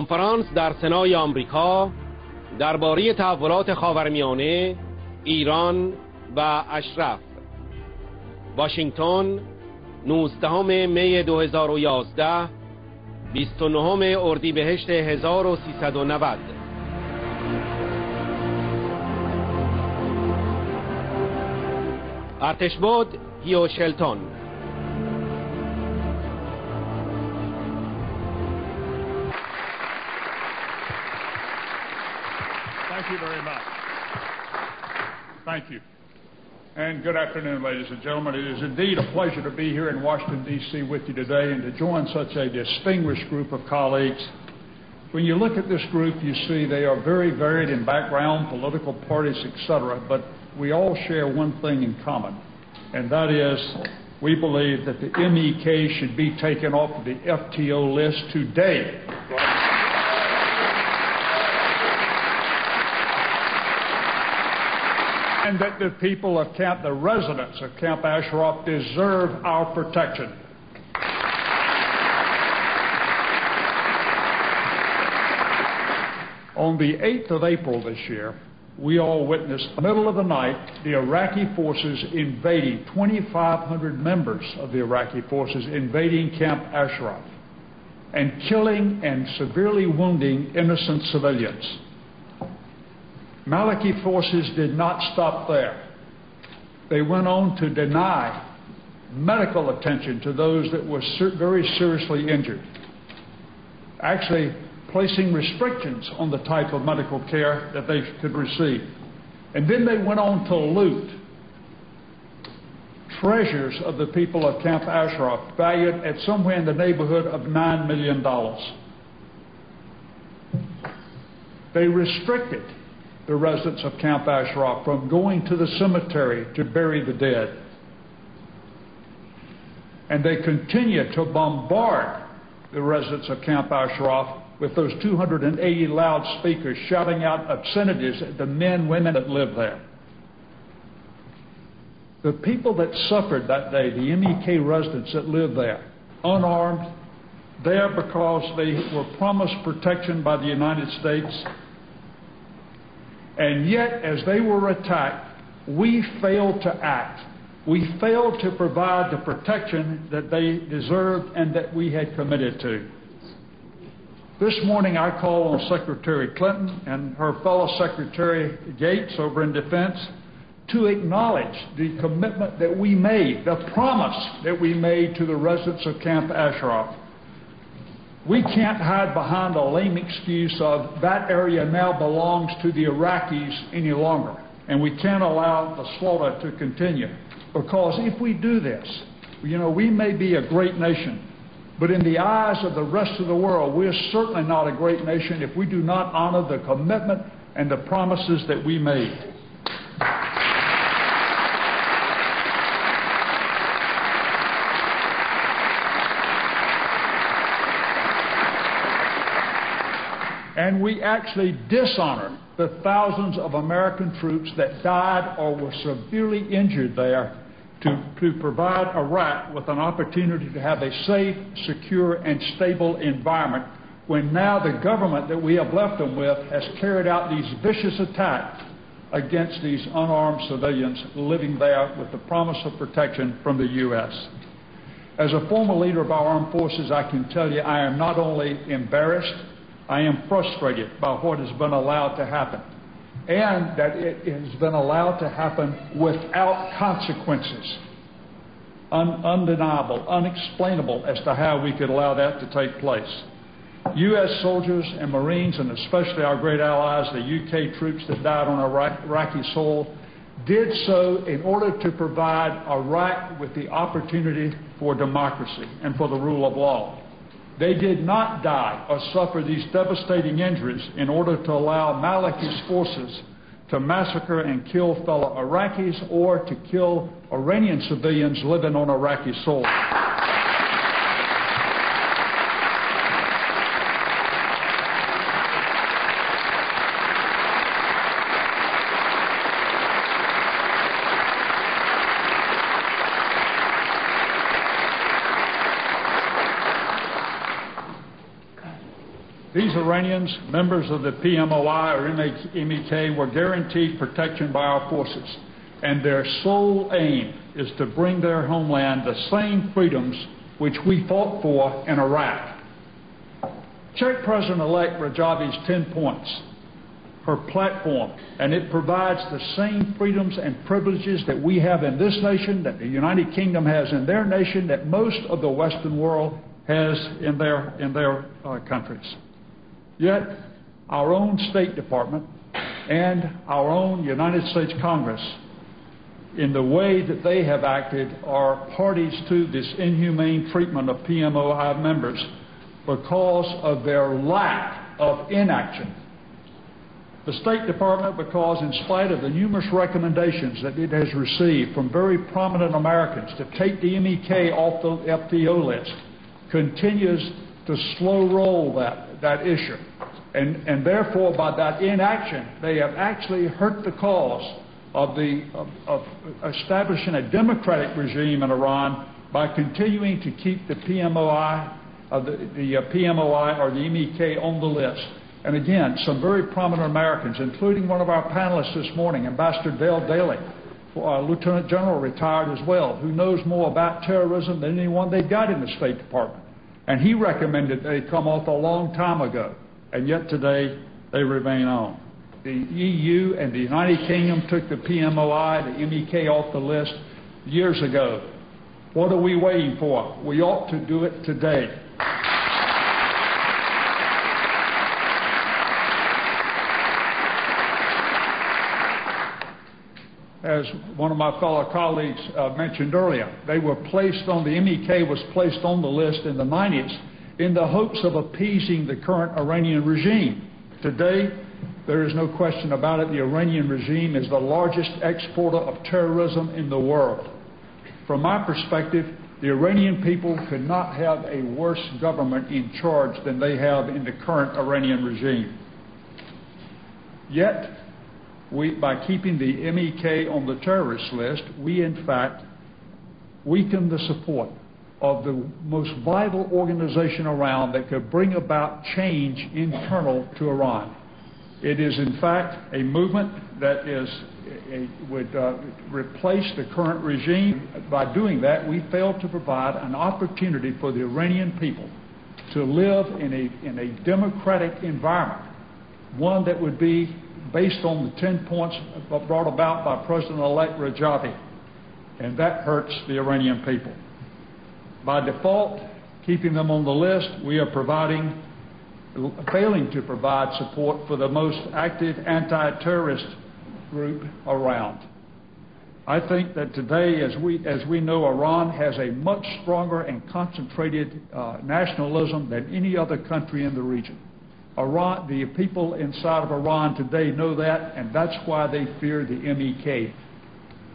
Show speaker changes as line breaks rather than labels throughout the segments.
کنفرانس در سنای آمریکا درباره تحولات خاورمیانه، ایران و اشرف. واشنگتن، 19 می 2011، 29 اردیبهشت 1390. ارتشبد شلتون.
Thank you very much. Thank you. And good afternoon, ladies and gentlemen. It is indeed a pleasure to be here in Washington, D.C. with you today and to join such a distinguished group of colleagues. When you look at this group, you see they are very varied in background, political parties, etc., but we all share one thing in common, and that is we believe that the MEK should be taken off of the FTO list today. And that the people of the residents of Camp Ashraf deserve our protection. On the 8th of April this year, we all witnessed, in the middle of the night, the Iraqi forces invading, 2,500 members of the Iraqi forces invading Camp Ashraf and killing and severely wounding innocent civilians. Maliki forces did not stop there. They went on to deny medical attention to those that were very seriously injured, actually placing restrictions on the type of medical care that they could receive. And then they went on to loot treasures of the people of Camp Ashraf, valued at somewhere in the neighborhood of $9 million. They restricted the residents of Camp Ashraf from going to the cemetery to bury the dead. And they continue to bombard the residents of Camp Ashraf with those 280 loudspeakers shouting out obscenities at the men, women that live there. The people that suffered that day, the MEK residents that live there, unarmed, there because they were promised protection by the United States. And yet, as they were attacked, we failed to act. We failed to provide the protection that they deserved and that we had committed to. This morning, I called on Secretary Clinton and her fellow Secretary Gates over in Defense to acknowledge the commitment that we made, the promise that we made to the residents of Camp Ashraf. We can't hide behind a lame excuse of that area now belongs to the Iraqis any longer, and we can't allow the slaughter to continue. Because if we do this, you know, we may be a great nation, but in the eyes of the rest of the world, we're certainly not a great nation if we do not honor the commitment and the promises that we made. And we actually dishonor the thousands of American troops that died or were severely injured there to provide Iraq with an opportunity to have a safe, secure, and stable environment when now the government that we have left them with has carried out these vicious attacks against these unarmed civilians living there with the promise of protection from the U.S. As a former leader of our armed forces, I can tell you I am not only embarrassed, I am frustrated by what has been allowed to happen, and that it has been allowed to happen without consequences, undeniable, unexplainable as to how we could allow that to take place. U.S. soldiers and Marines, and especially our great allies, the U.K. troops that died on Iraqi soil, did so in order to provide Iraq with the opportunity for democracy and for the rule of law. They did not die or suffer these devastating injuries in order to allow Maliki's forces to massacre and kill fellow Iraqis or to kill Iranian civilians living on Iraqi soil. These Iranians, members of the PMOI or MEK, were guaranteed protection by our forces, and their sole aim is to bring their homeland the same freedoms which we fought for in Iraq. Check President-elect Rajavi's 10 points, her platform, and it provides the same freedoms and privileges that we have in this nation, that the United Kingdom has in their nation, that most of the Western world has in their countries. Yet, our own State Department and our own United States Congress, in the way that they have acted, are parties to this inhumane treatment of PMOI members because of their lack of inaction. The State Department, because in spite of the numerous recommendations that it has received from very prominent Americans to take the MEK off the FTO list, continues to slow roll that issue. And therefore, by that inaction, they have actually hurt the cause of establishing a democratic regime in Iran by continuing to keep the PMOI, PMOI or the MEK on the list. And again, some very prominent Americans, including one of our panelists this morning, Ambassador Dale Daly, Lieutenant General, retired as well, who knows more about terrorism than anyone they've got in the State Department. And he recommended they come off a long time ago, and yet today they remain on. The EU and the United Kingdom took the PMOI, the MEK off the list years ago. What are we waiting for? We ought to do it today. As one of my fellow colleagues mentioned earlier, they were placed on, the MEK was placed on the list in the 90s in the hopes of appeasing the current Iranian regime. Today, there is no question about it, the Iranian regime is the largest exporter of terrorism in the world. From my perspective, the Iranian people could not have a worse government in charge than they have in the current Iranian regime. Yet, by keeping the MEK on the terrorist list, we in fact weaken the support of the most vital organization around that could bring about change internal to Iran. It is in fact a movement that would replace the current regime. By doing that, we failed to provide an opportunity for the Iranian people to live in a democratic environment, one that would be based on the 10 points brought about by President-elect Rajavi, and that hurts the Iranian people. By default, keeping them on the list, we are failing to provide support for the most active anti-terrorist group around. I think that today, as we know, Iran has a much stronger and concentrated nationalism than any other country in the region. Iran, the people inside of Iran today know that, and that's why they fear the MEK.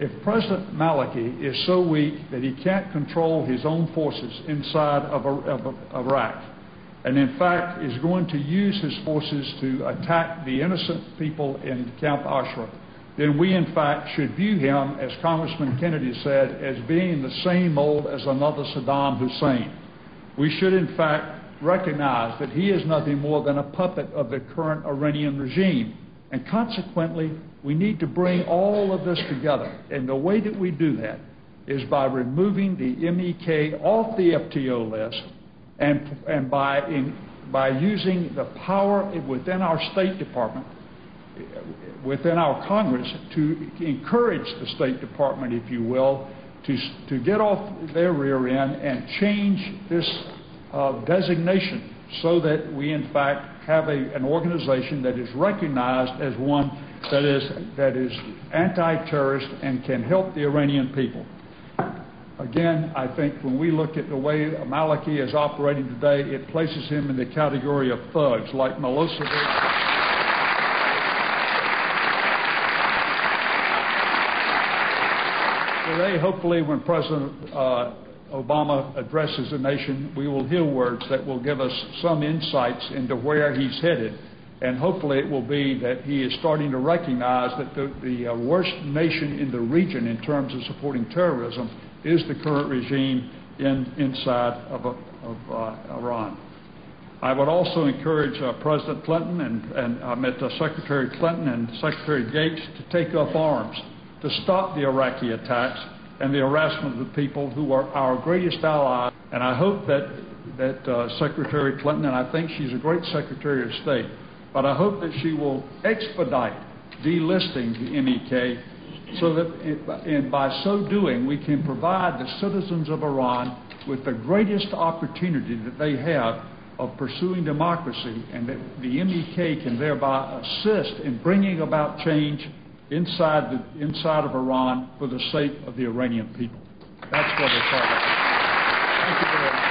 If President Maliki is so weak that he can't control his own forces inside of Iraq, and in fact is going to use his forces to attack the innocent people in Camp Ashraf, then we in fact should view him, as Congressman Kennedy said, as being the same mold as another Saddam Hussein. We should in fact recognize that he is nothing more than a puppet of the current Iranian regime. And consequently, we need to bring all of this together. And the way that we do that is by removing the MEK off the FTO list and by using the power within our State Department, within our Congress, to encourage the State Department, if you will, to get off their rear end and change this designation so that we in fact have an organization that is recognized as one that is anti-terrorist and can help the Iranian people. Again, I think when we look at the way Maliki is operating today, it places him in the category of thugs like Milosevic. Today, hopefully, when President Obama addresses the nation, we will hear words that will give us some insights into where he's headed. And hopefully it will be that he is starting to recognize that the worst nation in the region in terms of supporting terrorism is the current regime inside of Iran. I would also encourage President Clinton and I met Secretary Clinton and Secretary Gates to take up arms to stop the Iraqi attacks and the harassment of the people who are our greatest allies. And I hope that Secretary Clinton, and I think she's a great Secretary of State, but I hope that she will expedite delisting the MEK so that and by so doing we can provide the citizens of Iran with the greatest opportunity that they have of pursuing democracy, and that the MEK can thereby assist in bringing about change inside of Iran for the sake of the Iranian people. That's what it's all about. Thank you very much.